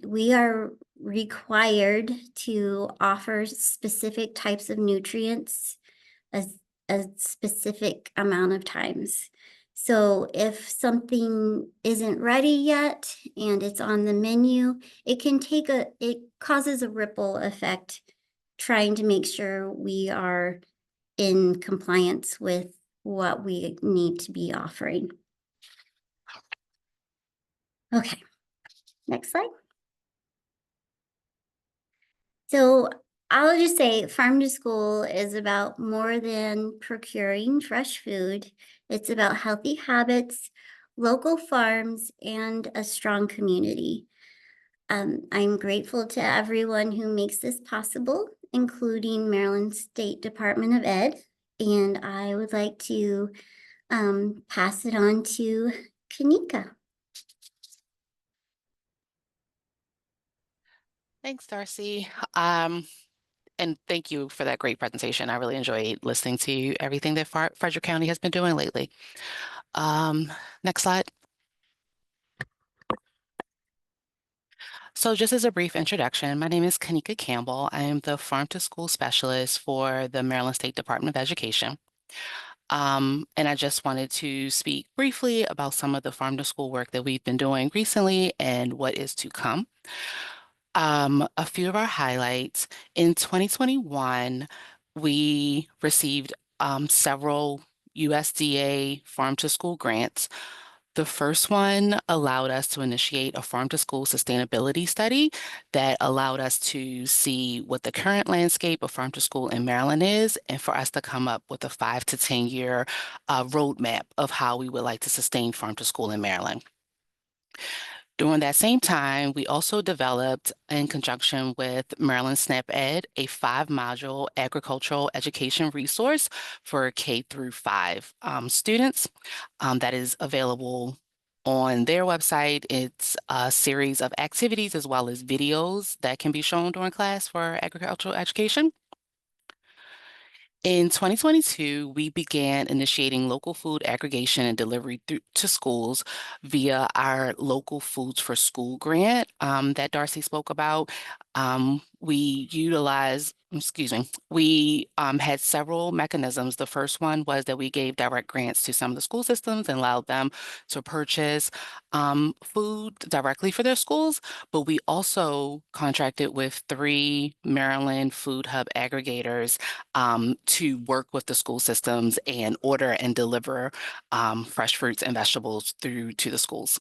we are required to offer specific types of nutrients a specific amount of times. So if something isn't ready yet and it's on the menu, it causes a ripple effect trying to make sure we are in compliance with what we need to be offering. Okay, next slide. So I'll just say farm to school is about more than procuring fresh food. It's about healthy habits, local farms, and a strong community. I'm grateful to everyone who makes this possible, including Maryland State Department of Ed. And I would like to pass it on to Kanika. Thanks, Darcy. And thank you for that great presentation. I really enjoyed listening to everything that Frederick County has been doing lately. Next slide. So just as a brief introduction, my name is Kanika Campbell. I am the Farm to School Specialist for the Maryland State Department of Education. And I just wanted to speak briefly about some of the farm to school work that we've been doing recently and what is to come. A few of our highlights. In 2021, we received several USDA farm to school grants. The first one allowed us to initiate a farm to school sustainability study that allowed us to see what the current landscape of farm to school in Maryland is, and for us to come up with a 5 to 10 year roadmap of how we would like to sustain farm to school in Maryland. During that same time, we also developed, in conjunction with Maryland SNAP Ed, a 5 module agricultural education resource for K through 5 students that is available on their website. It's a series of activities as well as videos that can be shown during class for agricultural education. In 2022, we began initiating local food aggregation and delivery to schools via our Local Foods for School grant that Darcy spoke about. We had several mechanisms. The first one was that we gave direct grants to some of the school systems and allowed them to purchase food directly for their schools, but we also contracted with 3 Maryland Food Hub aggregators to work with the school systems and order and deliver fresh fruits and vegetables through to the schools.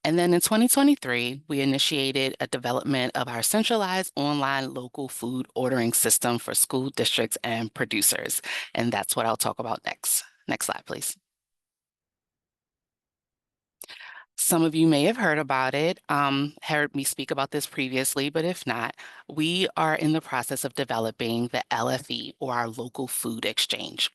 And then in 2023, we initiated a development of our centralized online local food ordering system for school districts and producers. And that's what I'll talk about next. Next slide, please. Some of you may have heard about it, heard me speak about this previously, but if not, we are in the process of developing the LFE, or our Local Food Exchange.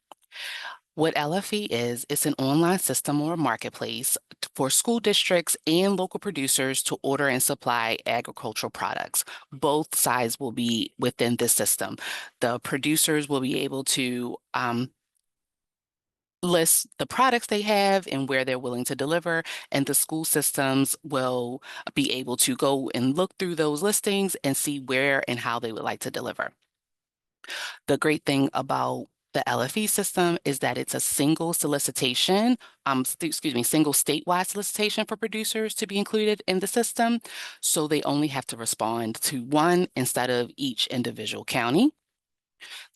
What LFE is, it's an online system or marketplace for school districts and local producers to order and supply agricultural products. Both sides will be within this system. The producers will be able to list the products they have and where they're willing to deliver, and the school systems will be able to go and look through those listings and see where and how they would like to deliver. The great thing about the LFE system is that it's a single solicitation, single statewide solicitation for producers to be included in the system. So they only have to respond to one instead of each individual county.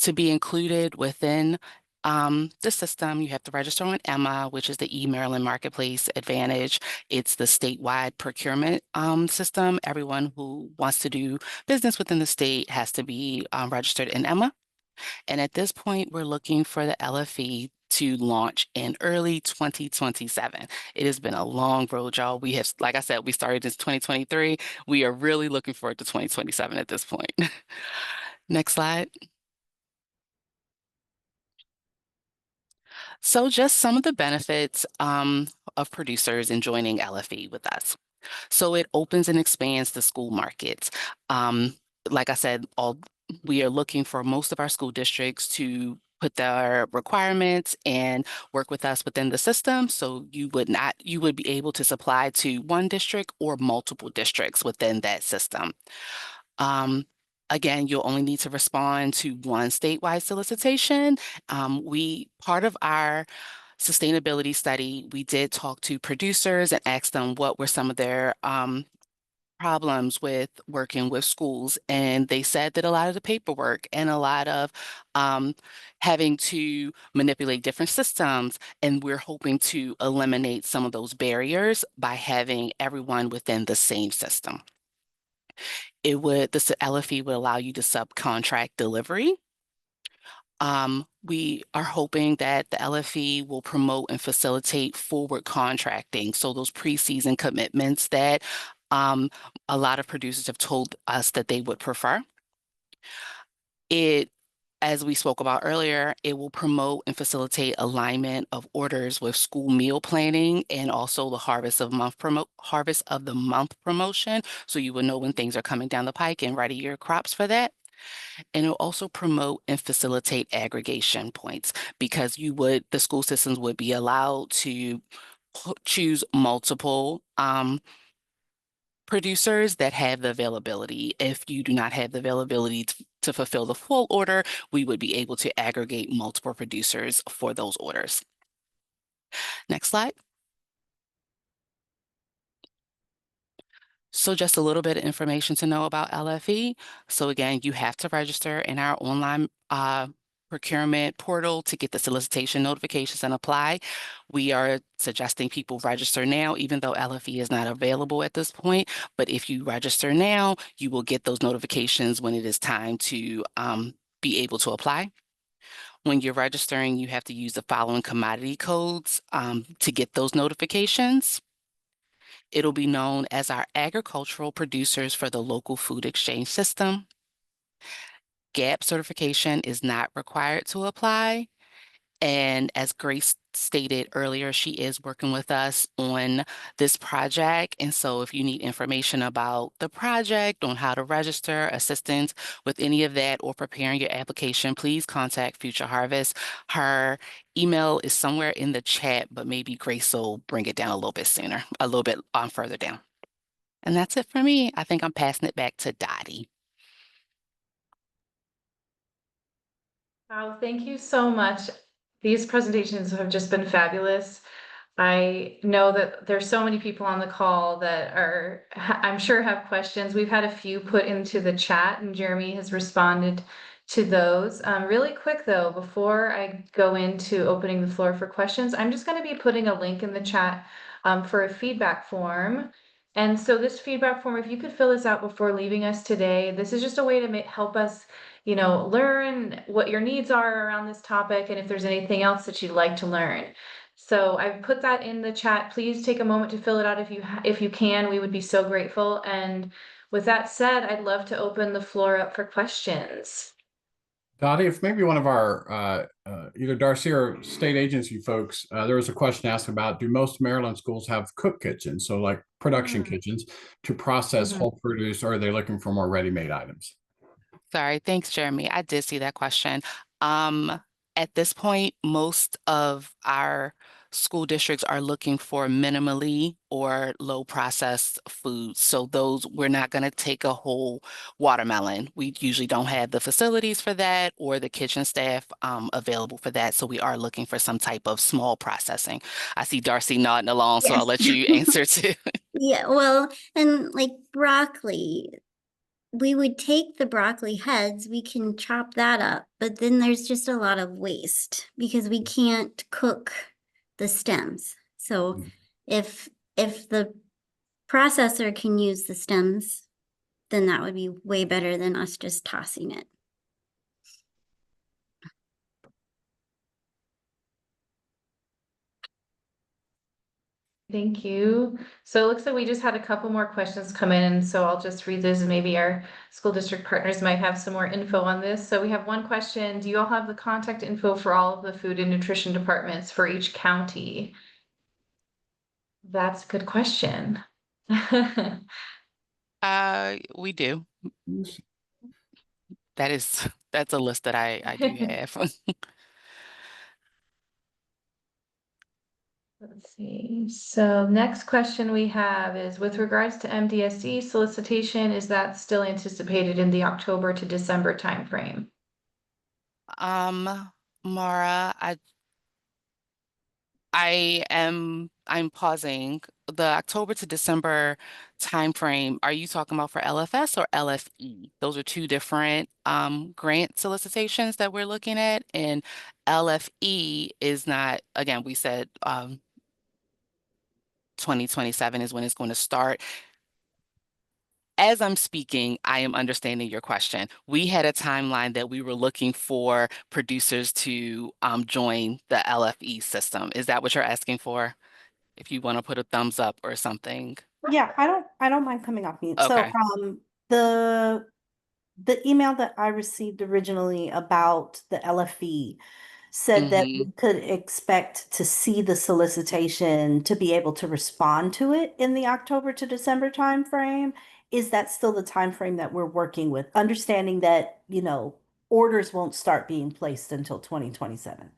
To be included within the system, you have to register on EMMA, which is the eMaryland Marketplace Advantage. It's the statewide procurement system. Everyone who wants to do business within the state has to be registered in EMMA. And at this point, we're looking for the LFE to launch in early 2027. It has been a long road, y'all. We have, like I said, we started in 2023. We are really looking forward to 2027 at this point. Next slide. So just some of the benefits of producers in joining LFE with us. So it opens and expands the school markets. Like I said, we are looking for most of our school districts to put their requirements and work with us within the system. So you would be able to supply to one district or multiple districts within that system. Again, you'll only need to respond to one statewide solicitation. Part of our sustainability study, we did talk to producers and ask them what were some of their problems with working with schools. And they said that a lot of the paperwork and a lot of having to manipulate different systems, and we're hoping to eliminate some of those barriers by having everyone within the same system. The LFE would allow you to subcontract delivery. We are hoping that the LFE will promote and facilitate forward contracting. So those pre-season commitments that a lot of producers have told us that they would prefer. As we spoke about earlier, it will promote and facilitate alignment of orders with school meal planning and also the harvest of the month promotion. So you will know when things are coming down the pike and ready your crops for that. And it'll also promote and facilitate aggregation points, because the school systems would be allowed to choose multiple producers that have the availability. If you do not have the availability to fulfill the full order, we would be able to aggregate multiple producers for those orders. Next slide. So just a little bit of information to know about LFE. So again, you have to register in our online procurement portal to get the solicitation notifications and apply. We are suggesting people register now, even though LFE is not available at this point. But if you register now, you will get those notifications when it is time to be able to apply. When you're registering, you have to use the following commodity codes to get those notifications. It'll be known as our agricultural producers for the local food exchange system. GAP certification is not required to apply. And as Grace stated earlier, she is working with us on this project. And so if you need information about the project, on how to register, assistance with any of that, or preparing your application, please contact Future Harvest. Her email is somewhere in the chat, but maybe Grace will bring it down a little bit sooner, a little bit further down. And that's it for me. I think I'm passing it back to Dottie. Wow, thank you so much. These presentations have just been fabulous. I know that there's so many people on the call that are, I'm sure have questions. We've had a few put into the chat and Jeremy has responded to those. Really quick though, before I go into opening the floor for questions, I'm just going to be putting a link in the chat for a feedback form. And so this feedback form, if you could fill this out before leaving us today, this is just a way to help us, you know, learn what your needs are around this topic and if there's anything else that you'd like to learn. So I've put that in the chat. Please take a moment to fill it out if you can. We would be so grateful. And with that said, I'd love to open the floor up for questions. Dottie, if maybe one of our either Darcy or state agency folks, there was a question asked about, do most Maryland schools have cook kitchens, so like production kitchens, to process whole produce, or are they looking for more ready-made items? Sorry, thanks, Jeremy. I did see that question. At this point, most of our school districts are looking for minimally or low processed foods. So those, we're not going to take a whole watermelon. We usually don't have the facilities for that or the kitchen staff available for that. So we are looking for some type of small processing. I see Darcy nodding along, so I'll let you answer too. Yeah, well, and like broccoli, we would take the broccoli heads, we can chop that up, but then there's just a lot of waste because we can't cook the stems. So if the processor can use the stems, then that would be way better than us just tossing it. Thank you. So it looks like we just had a couple more questions come in, so I'll just read those and maybe our school district partners might have some more info on this. So we have one question. Do you all have the contact info for all of the food and nutrition departments for each county? That's a good question. We do. That's a list that I do have. Let's see. So next question we have is with regards to MDSE solicitation, is that still anticipated in the October to December timeframe? Mara, I'm pausing. The October to December timeframe, are you talking about for LFS or LFE? Those are two different grant solicitations that we're looking at, and LFE is not, again, we said 2027 is when it's going to start. As I'm speaking, I am understanding your question. We had a timeline that we were looking for producers to join the LFE system. Is that what you're asking for? If you want to put a thumbs up or something. Yeah, I don't mind coming off mute. Okay. So the email that I received originally about the LFE said that we could expect to see the solicitation to be able to respond to it in the October to December timeframe. Is that still the timeframe that we're working with? Understanding that, you know, orders won't start being placed until 2027.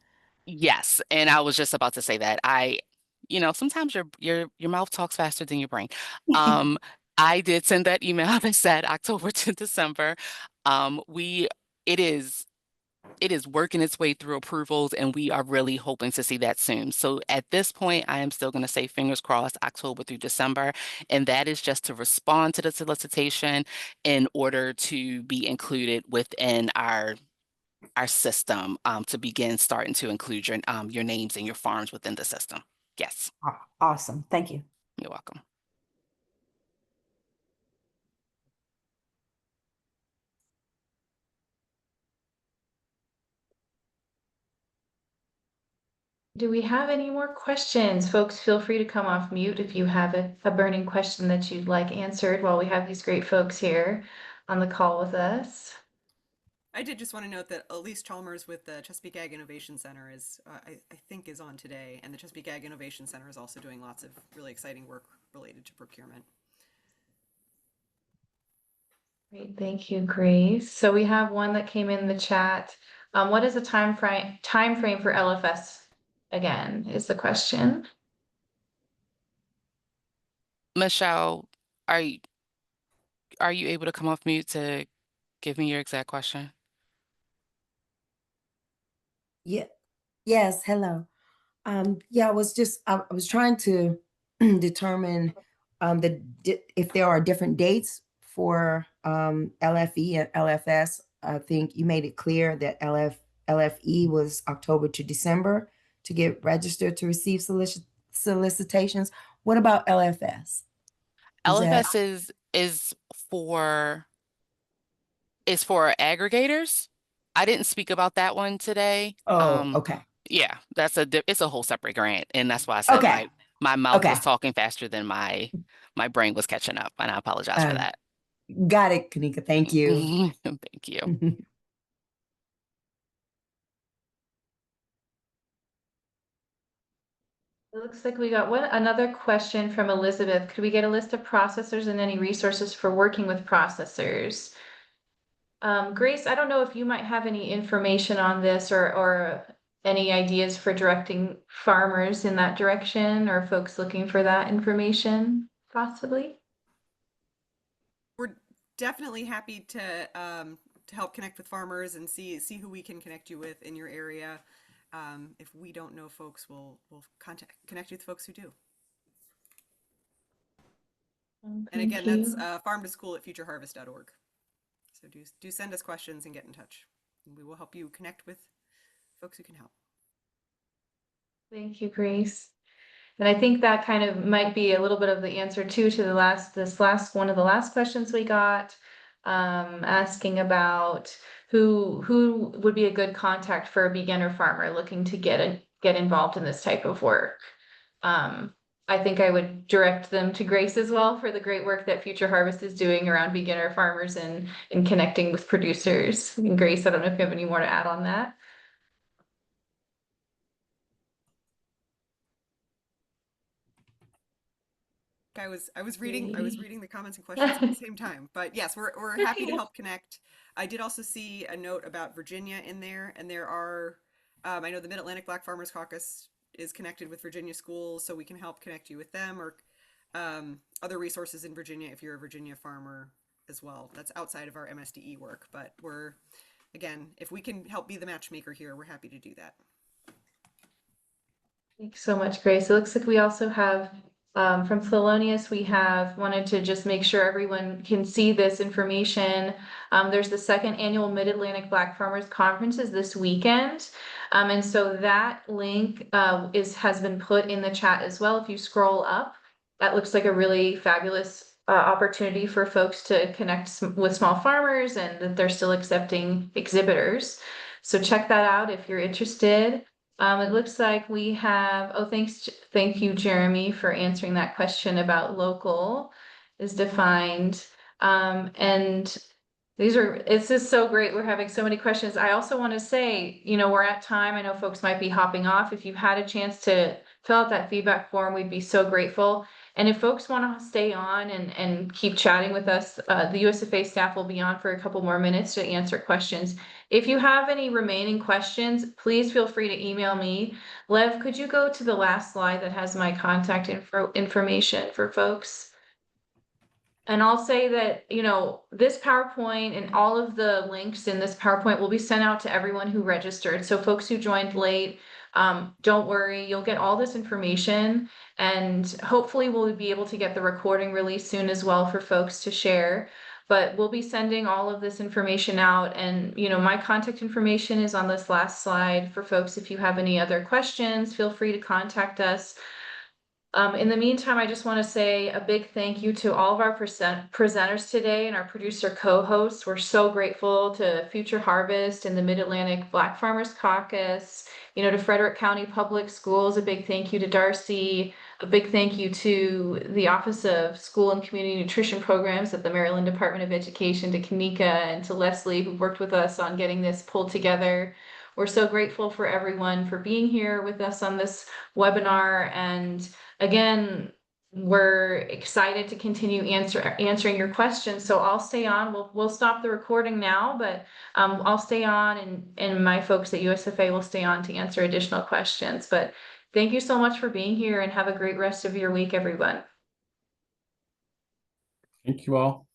Yes, and I was just about to say that. Sometimes your mouth talks faster than your brain. I did send that email that said October to December. It is working its way through approvals, and we are really hoping to see that soon. So at this point, I am still going to say fingers crossed October through December, and that is just to respond to the solicitation in order to be included within our system, to begin starting to include your names and your farms within the system. Yes, Awesome. Thank you. you're welcome. Do we have any more questions? Folks, feel free to come off mute if you have a burning question that you'd like answered while we have these great folks here on the call with us. I did just want to note that Elise Chalmers with the Chesapeake Ag Innovation Center is, I think, is on today, and the Chesapeake Ag Innovation Center is also doing lots of really exciting work related to procurement. Great, thank you, Grace. So we have one that came in the chat. What is the time frame for LFS again, is the question. Michelle, are you able to come off mute to give me your exact question? Yeah. Yes. Hello. Yeah, I was trying to determine if there are different dates for LFE and LFS. I think you made it clear that LFE was October to December to get registered to receive solicitations. What about LFS? LFS is for aggregators. I didn't speak about that one today. Okay. Yeah, it's a whole separate grant, and that's why I said Okay. my mouth Okay. was talking faster than my brain was catching up, and I apologize for that. Got it, Kanika. Thank you. Thank you. It looks like we got another question from Elizabeth. Could we get a list of processors and any resources for working with processors? Grace, I don't know if you might have any information on this or any ideas for directing farmers in that direction, or folks looking for that information, possibly? We're definitely happy to help connect with farmers and see who we can connect you with in your area. If we don't know folks, we'll connect you with folks who do. And again, that's farmtoschool@futureharvest.org. So do send us questions and get in touch. And we will help you connect with folks who can help. Thank you, Grace. And I think that kind of might be a little bit of the answer too to this last one of the last questions we got, asking about who would be a good contact for a beginner farmer looking to get involved in this type of work. I think I would direct them to Grace as well for the great work that Future Harvest is doing around beginner farmers and connecting with producers. And Grace, I don't know if you have any more to add on that. I was reading the comments and questions at the same time, but yes, we're happy to help connect. I did also see a note about Virginia in there, and there are I know the Mid-Atlantic Black Farmers Caucus is connected with Virginia schools, so we can help connect you with them, or other resources in Virginia if you're a Virginia farmer as well. That's outside of our MSDE work, but again, if we can help be the matchmaker here, we're happy to do that. Thanks so much, Grace. It looks like we also have from Thelonious, we have wanted to just make sure everyone can see this information. There's the second annual Mid-Atlantic Black Farmers Conferences this weekend. And so that link has been put in the chat as well. If you scroll up, that looks like a really fabulous opportunity for folks to connect with small farmers, and that they're still accepting exhibitors. So check that out if you're interested. It looks like we have, thank you, Jeremy, for answering that question about local is defined. And this is so great. We're having so many questions. I also want to say, we're at time. I know folks might be hopping off. If you've had a chance to fill out that feedback form, we'd be so grateful. And if folks want to stay on and keep chatting with us, the USFA staff will be on for a couple more minutes to answer questions. If you have any remaining questions, please feel free to email me. Lev, could you go to the last slide that has my contact information for folks? And I'll say that, this PowerPoint and all of the links in this PowerPoint will be sent out to everyone who registered. So folks who joined late, don't worry, you'll get all this information, and hopefully we'll be able to get the recording released soon as well for folks to share. But we'll be sending all of this information out, and my contact information is on this last slide for folks. If you have any other questions, feel free to contact us. In the meantime, I just want to say a big thank you to all of our presenters today and our producer co-hosts. We're so grateful to Future Harvest and the Mid-Atlantic Black Farmers Caucus, to Frederick County Public Schools. A big thank you to Darcy. A big thank you to the Office of School and Community Nutrition Programs at the Maryland Department of Education, to Kanika and to Leslie, who worked with us on getting this pulled together. We're so grateful for everyone for being here with us on this webinar. And again, we're excited to continue answering your questions. So I'll stay on. We'll stop the recording now, but I'll stay on, and my folks at USFA will stay on to answer additional questions. But thank you so much for being here, and have a great rest of your week, everyone. Thank you all.